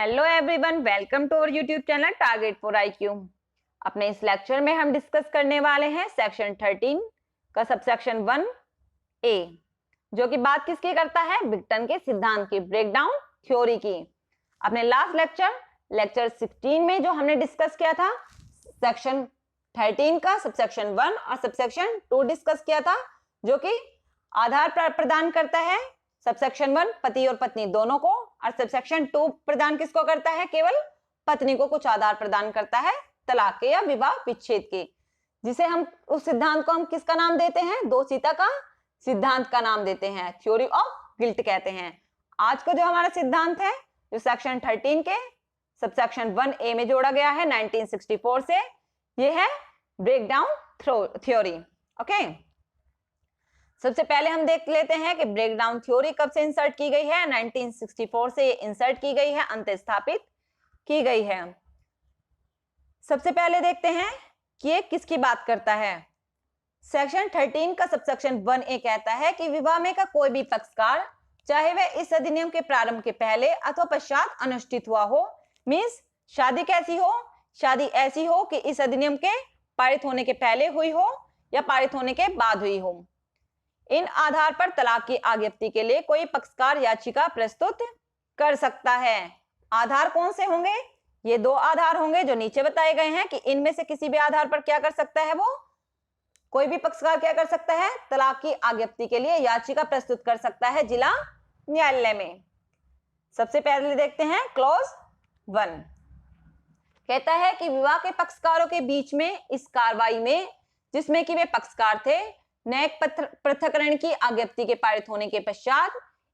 Hello everyone, welcome to our YouTube channel target for IQ. अपने इस lecture में हम डिस्कस करने वाले हैं सेक्शन 13 का सबसेक्शन 1A, जो कि बात किसकी करता है? ब्रिग्टन के सिद्धांत की, ब्रेकडाउन थ्योरी की। अपने लास्ट लेक्चर 16 में जो हमने डिस्कस किया था सेक्शन 13 का सबसेक्शन 1 और सबसेक्शन 2 डिस्कस किया था, जो कि आधार प्रदान करता है सबसेक्शन 1 पति और पत्नी दोनों को, और सबसेक्शन 2 प्रदान किसको करता है? केवल पत्नी को कुछ आधार प्रदान करता है तलाक के या विवाह विच्छेद के, जिसे हम उस सिद्धांत को हम किसका नाम देते हैं? दोषिता का सिद्धांत का नाम देते हैं, थ्योरी ऑफ गिल्ट कहते हैं। आज को जो हमारा सिद्धांत है जो सेक्शन 13 के सबसेक्शन 1A में जोड़ा गया है 1964 से, ये है ब्रेकडाउन थ्योरी। ओके, सबसे पहले हम देख लेते हैं कि ब्रेकडाउन थ्योरी कब से इंसर्ट की गई है। 1964 से ये इंसर्ट की गई है, अंतःस्थापित की गई है। सबसे पहले देखते हैं कि ये किसकी बात करता है। सेक्शन 13 का सबसेक्शन 1A कहता है कि विवाह में का कोई भी पक्षकार, चाहे वह इस अधिनियम के प्रारंभ के पहले अथवा पश्चात अनुष्ठित हुआ हो, मीन्स शादी कैसी हो? शादी ऐसी हो कि इस अधिनियम के पारित होने के पहले हुई हो या पारित होने के बाद हुई हो। इन आधार पर तलाक की आज्ञप्ति के लिए कोई पक्षकार याचिका प्रस्तुत कर सकता है। आधार कौन से होंगे? ये दो आधार होंगे जो नीचे बताए गए हैं कि इनमें से किसी भी आधार पर क्या कर सकता है? वो कोई भी पक्षकार क्या कर सकता है? तलाक की आज्ञप्ति के लिए याचिका प्रस्तुत कर सकता है जिला न्यायालय में। सबसे पहले देखते हैं क्लॉज 1, कहता है कि विवाह के पक्षकारों के बीच में इस कार्रवाई में जिसमें कि वे पक्षकार थे, न्यायिक पृथक्करण की आज्ञप्ति के पारित होने के पश्चात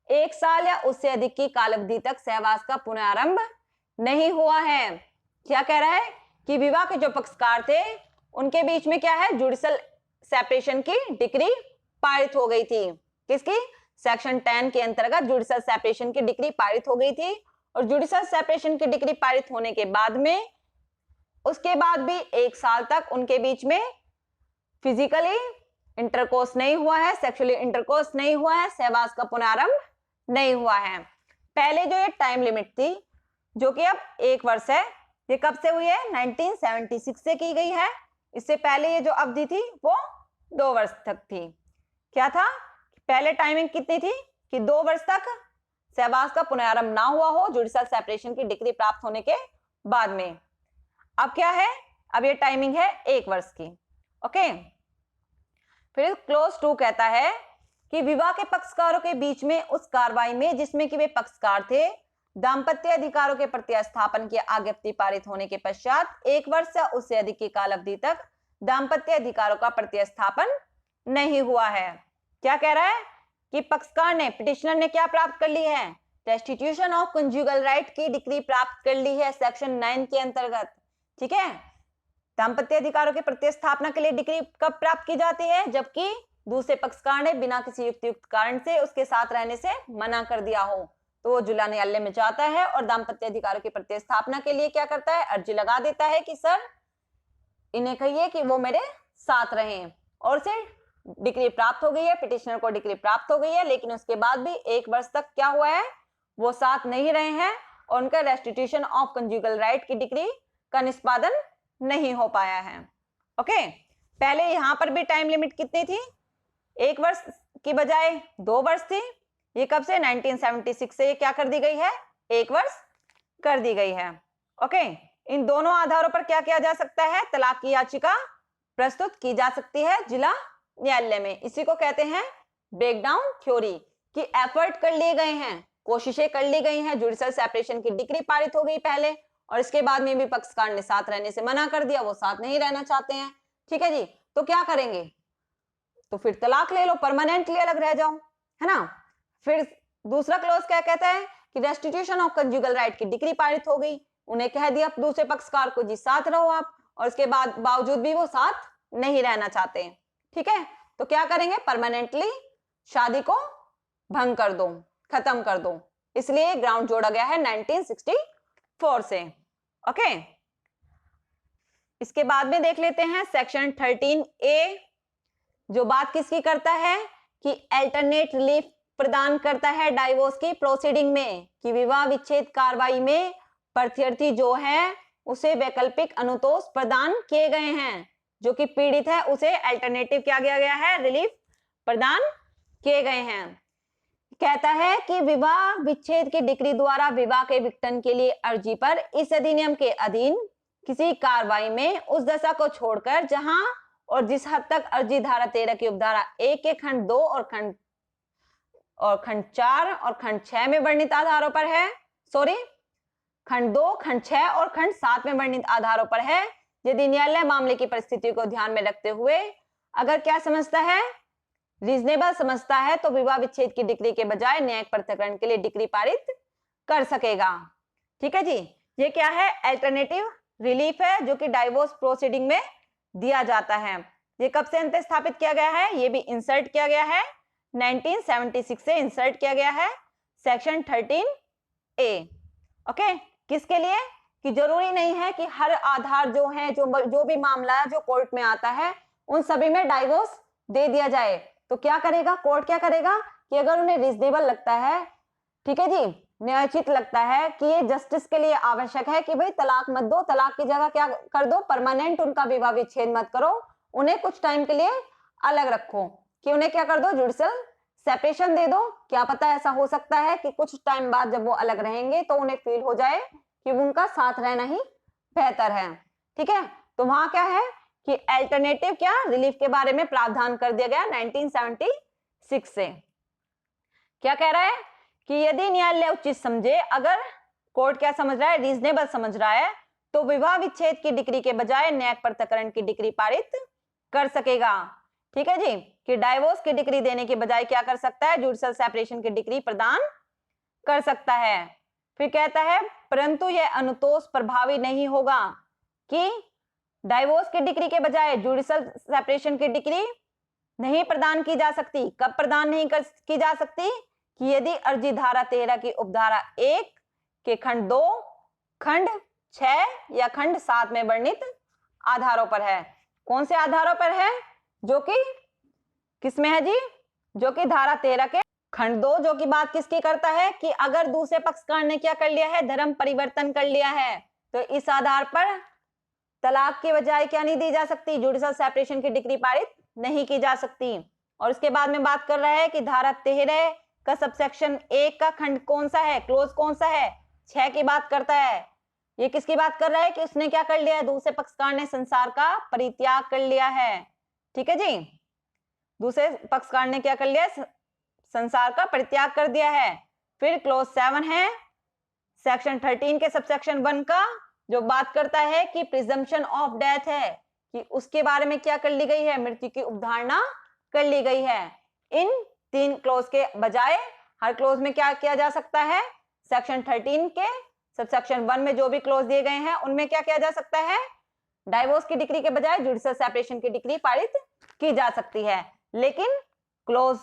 1 साल या उससे अधिक की कालावधि तक सहवास का पुनरारंभ नहीं हुआ है। क्या कह रहा है? कि विवाह के जो पक्षकार थे उनके बीच में क्या है? जुडिशल सेपरेशन की डिक्री पारित हो गई थी। किसकी? सेक्शन 10 के अंतर्गत जुडिशल सेपरेशन की डिक्री पारित हो गई थी। और जुडिशल सेपरेशन की डिक्री पारित होने के बाद में उसके बाद भी 1 साल तक उनके बीच में फिजिकली इंटरकोर्स नहीं हुआ है, सेक्सुअली इंटरकोर्स नहीं हुआ है, सहवास का पुनरारंभ नहीं हुआ है। पहले जो ये टाइम लिमिट थी जो कि अब 1 वर्ष है, ये कब से हुई है? 1976 से की गई है। इससे पहले ये जो अवधि थी वो 2 वर्ष तक थी। क्या था? पहले टाइमिंग कितनी थी कि 2 वर्ष तक सहवास का पुनरारंभ ना हुआ हो जुडिशल सेपरेशन की डिग्री प्राप्त होने के बाद में। अब क्या है? अब ये टाइमिंग है 1 वर्ष की। ओके, फिर क्लोज 2 कहता है कि विवाह के पक्षकारों के बीच में उस कार्रवाई में जिसमें कि वे पक्षकार थे, दाम्पत्य अधिकारों के प्रतिस्थापन की आज्ञप्ति पारित होने के पश्चात 1 वर्ष या उससे अधिक की कालावधि तक दाम्पत्य अधिकारों का प्रतिस्थापन नहीं हुआ है। क्या कह रहा है? कि पक्षकार ने, पिटिशनर ने क्या प्राप्त कर ली है? रेस्टिट्यूशन ऑफ कंजुगल राइट की डिक्री प्राप्त कर ली है सेक्शन 9 के अंतर्गत। ठीक है, दाम्पत्य अधिकारों के प्रतिस्थापना के लिए डिक्री कब प्राप्त की जाती है? जबकि दूसरे पक्षकार ने बिना किसी युक्त कारण से उसके साथ रहने से मना कर दिया हो, तो वो जिला न्यायालय में जाता है और दाम्पत्य अधिकारों की प्रतिस्थापना के लिए क्या करता है? अर्जी लगा देता है कि सर इन्हें कहिए कि वो मेरे साथ रहें, और उसे डिग्री प्राप्त हो गई है, पिटिशनर को डिग्री प्राप्त हो गई है, लेकिन उसके बाद भी 1 वर्ष तक क्या हुआ है? वो साथ नहीं रहे हैं और उनका रेस्टिट्यूशन ऑफ कंजुगल राइट की डिग्री का निष्पादन नहीं हो पाया है। ओके, पहले यहां पर भी टाइम लिमिट कितनी थी? 1 वर्ष की बजाय 2 वर्ष थी। ये कब से? 1976 से ये क्या कर दी गई है? 1 वर्ष कर दी गई है। ओके, इन दोनों आधारों पर क्या किया जा सकता है? तलाक की याचिका प्रस्तुत की जा सकती है जिला न्यायालय में। इसी को कहते हैं ब्रेकडाउन थ्योरी, कि एफर्ट कर लिए गए हैं, कोशिशें कर ली गई हैं, जुडिशल सेपरेशन की डिग्री पारित हो गई पहले, और इसके बाद में भी पक्षकार ने साथ रहने से मना कर दिया, वो साथ नहीं रहना चाहते हैं। ठीक है जी, तो क्या करेंगे? तो फिर तलाक ले लो, परमानेंटली अलग रह जाओ, है ना। फिर दूसरा क्लॉज क्या कहता है कि रेस्टिट्यूशन ऑफ कंजुगल राइट की डिग्री पारित हो गई, उन्हें कह दिया दूसरे पक्षकार को जी साथ रहो आप, और इसके बाद बावजूद भी वो साथ नहीं रहना चाहते हैं। ठीक है, तो क्या करेंगे? परमानेंटली शादी को भंग कर दो, खत्म कर दो। इसलिए ग्राउंड जोड़ा गया है 1964 से। ओके, इसके बाद में देख लेते हैं सेक्शन 13A, जो बात किसकी करता है? कि अल्टरनेट रिलीफ प्रदान करता है डाइवोर्स की प्रोसीडिंग में, कि विवाह विच्छेद कार्रवाई में प्रत्यर्थी जो है उसे वैकल्पिक अनुतोष प्रदान किए गए हैं, जो कि पीड़ित है उसे अल्टरनेटिव क्या किया गया है, रिलीफ प्रदान किए गए हैं। कहता है कि विवाह विच्छेद की डिक्री द्वारा विवाह के विघटन के लिए अर्जी पर इस अधिनियम के अधीन किसी कार्रवाई में उस दशा को छोड़कर जहां और जिस हद तक अर्जी धारा 13 की उपधारा 1 के खंड 2 और खंड 4 और खंड 6 में वर्णित आधारों पर है, खंड 2, खंड 6 और खंड 7 में वर्णित आधारों पर है, यदि न्यायालय मामले की परिस्थिति को ध्यान में रखते हुए अगर क्या समझता है, रीजनेबल समझता है, तो विवाह विच्छेद की डिक्री के बजाय न्यायिक पृथक्करण के लिए डिक्री पारित कर सकेगा। ठीक है जी, ये क्या है, अल्टरनेटिव रिलीफ है जो कि डाइवोर्स प्रोसीडिंग में दिया जाता है। ये कब से अंत स्थापित किया गया है, ये भी इंसर्ट किया गया है 1976 से इंसर्ट किया गया है सेक्शन 13A। ओके, किसके लिए, कि जरूरी नहीं है कि हर आधार जो है, जो भी मामला जो कोर्ट में आता है उन सभी में डाइवोर्स दे दिया जाए। तो क्या करेगा कोर्ट, क्या करेगा कि अगर उन्हें रीजनेबल लगता है, ठीक है जी, न्यायोचित लगता है कि ये जस्टिस के लिए आवश्यक है कि भाई तलाक मत दो, तलाक की जगह क्या कर दो, परमानेंट उनका विवाह विच्छेद मत करो, उन्हें कुछ टाइम के लिए अलग रखो, कि उन्हें क्या कर दो, जुडिशियल सेपरेशन दे दो। क्या पता ऐसा हो सकता है कि कुछ टाइम बाद जब वो अलग रहेंगे तो उन्हें फील हो जाए कि उनका साथ रहना ही बेहतर है। ठीक है, तो वहां क्या है कि अल्टरनेटिव क्या रिलीफ के बारे में प्रावधान कर दिया गया 1976 से। क्या कह रहा है कि यदि न्यायालय उचित समझे, अगर कोर्ट क्या समझ रहा है, रीजनेबल समझ रहा है, तो विवाह विच्छेद की डिक्री के बजाय न्यायिक पृथक्करण की डिक्री पारित कर सकेगा। ठीक है जी, कि डाइवोर्स की डिक्री देने के बजाय क्या कर सकता है, जुडिशियल सेपरेशन की डिक्री प्रदान कर सकता है। फिर कहता है परंतु यह अनुतोष प्रभावी नहीं होगा कि डाइवोर्स की डिक्री के बजाय जुडिशियल सेपरेशन की डिक्री नहीं प्रदान की जा सकती। कब प्रदान नहीं की जा सकती, कि यदि अर्जी धारा 13 की उपधारा 1 के खंड 2, खंड 6 या खंड 7 में वर्णित आधारों पर है। कौन से आधारों पर है, जो कि किसमें है जी, जो कि धारा 13 के खंड 2, जो कि बात किसकी करता है कि अगर दूसरे पक्षकार ने क्या कर लिया है, धर्म परिवर्तन कर लिया है, तो इस आधार पर तलाक के बजाय क्या नहीं दी जा सकती, जुडिशियल सेपरेशन की डिक्री पारित नहीं की जा सकती। और इसके बाद में बात कर रहा है कि धारा 13 का सबसेक्शन 1 का खंड कौन सा है, क्लोज कौन सा है, 6 की बात करता है। ये किसकी बात कर रहा है कि उसने क्या कर लिया है, दूसरे पक्षकार ने संसार का परित्याग कर लिया है। ठीक है जी, दूसरे पक्षकार ने क्या कर लिया, संसार का परित्याग कर दिया है। फिर क्लोज 7 है सेक्शन 13 के सबसेक्शन 1 का, जो बात करता है कि प्रिजम्पशन ऑफ डेथ है, कि उसके बारे में क्या कर ली गई है, मृत्यु की उपधारणा कर ली गई है। इन 3 क्लोज के बजाय हर क्लोज में क्या किया जा सकता है, सेक्शन 13 के सबसेक्शन 1 में जो भी क्लोज दिए गए हैं उनमें क्या किया जा सकता है, डाइवोर्स की डिक्री के बजाय जुडिशियल सेपरेशन की डिक्री पारित की जा सकती है। लेकिन क्लोज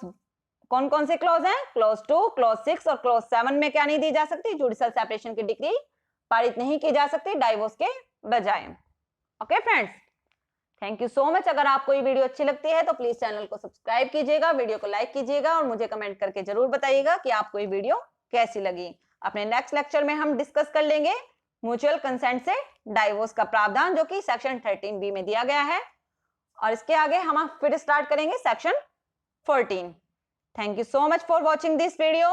कौन कौन से क्लोज हैं, क्लोज 2, क्लोज 6 और क्लोज 7 में क्या नहीं दी जा सकती, जुडिशियल सेपरेशन की डिक्री पारित नहीं की जा सकती डाइवोर्स के बजाय। Okay friends, thank you so much. अगर आपको ये वीडियो अच्छी लगती है तो प्लीज चैनल को सब्सक्राइब कीजिएगा, वीडियो को लाइक कीजिएगा और मुझे कमेंट करके जरूर बताइएगा कि आपको ये वीडियो कैसी लगी। अपने नेक्स्ट लेक्चर में हम डिस्कस कर लेंगे म्यूचुअल कंसेंट से डाइवोर्स का प्रावधान, जो कि सेक्शन 13B में दिया गया है, और इसके आगे हम फिर स्टार्ट करेंगे section 14। Thank you so much for watching this video.